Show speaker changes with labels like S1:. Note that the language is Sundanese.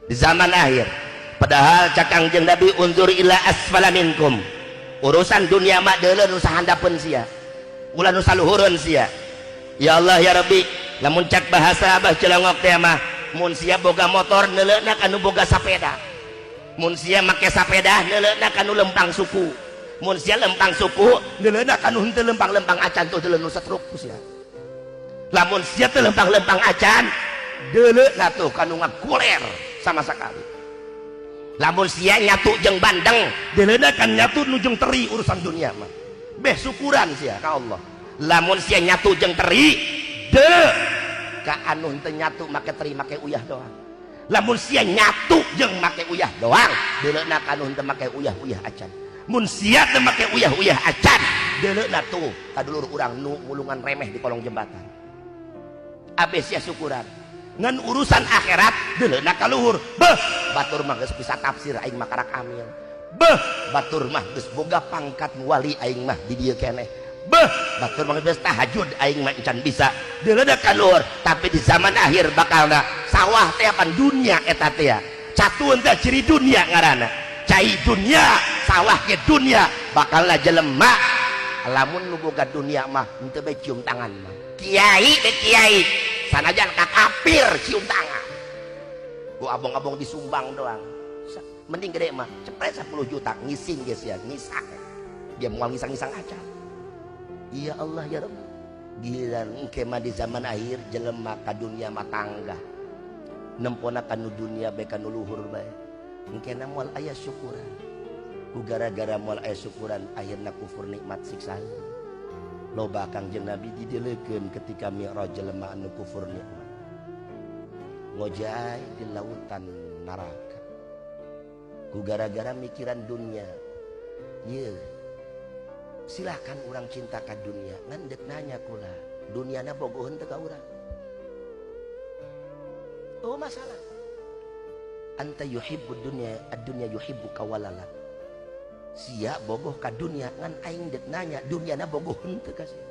S1: di zaman akhir. Padahal cakangjeng Nabi unzur ila asfala minkum, urusan dunia mak deuleu nu sahandapeun sia, ulah nu saluhureun sia. Ya Allah ya Rabbi, lamun cak bahasa abah celongok teh mah mun sia boga motor neuleuna kanu boga sapeda, mun sia make sapeda neuleuna kanu lempang suku, mun sia lempang suku neuleuna kanu henteu lempang-lempang acan tuh deuleu nu setruk sia. Lamun sia teu lempang-lempang acan deuleuna tuh kanu ngaguler sama sekali. Lamun sia nyatu jeung bandeng deuleuna kan nyatu nu jeung teri urusan dunia mah beh syukuran sia ka Allah. Lamun sia nyatu jeung teri deuleu ka anu henteu nyatu make teri make uyah doang. Lamun sia nyatu jeung make uyah doang deuleuna ka anu henteu make uyah-uyah acan. Mun sia teu make uyah-uyah acan deuleuna tuh kadulur urang nu mulungan remeh di kolong jembatan. Abis sia syukuran ngan urusan akhirat deuleuna kaluhur. Beuh batur mah geus bisa tafsir aing mah karak amil. Beuh batur mah geus boga pangkat wali aing mah di dieu keneh. Beuh batur mah geus tahajud aing mah encan bisa. Deuleuna kaluhur. Tapi di zaman akhir bakalna sawah teh akan dunia eta teh. Catueun teh ciri dunia ngaranna. Cai dunia, sawah ke dunia, bakalna jelema lamun nu boga dunia mah henteu bae cium tangan mah. Kiai be kiai sanajan ka kafir cium tangan. Ku abong-abong disumbang doang. Mending gede mah cepet 10 juta ngising geus ya, ngisak. Dia moal ngisang-ngisang aja. Ya Allah ya Rabb. Giliran engke mah di zaman akhir jelema ka dunia mah tangga. Nempona kanu dunia bae kanu luhur bae. Engke na moal aya syukuran. Ku gara-gara moal aya syukuran akhirna kufur nikmat siksaan. Loba Kangjeng Nabi didelekeun ketika Mi'raj jelema anu kufur nikmat ngojay di lautan neraka ku gara-gara mikiran dunia. Ye silahkan orang cinta ka dunia ngan deuk nanya kula duniana bogoheun teu ka urang. Oh masalah anta yuhibbud dunya ad-dunya yuhibbuka walala. Sia bogoh ka dunia ngan aing deuk nanya duniana bogoh henteu ka sia.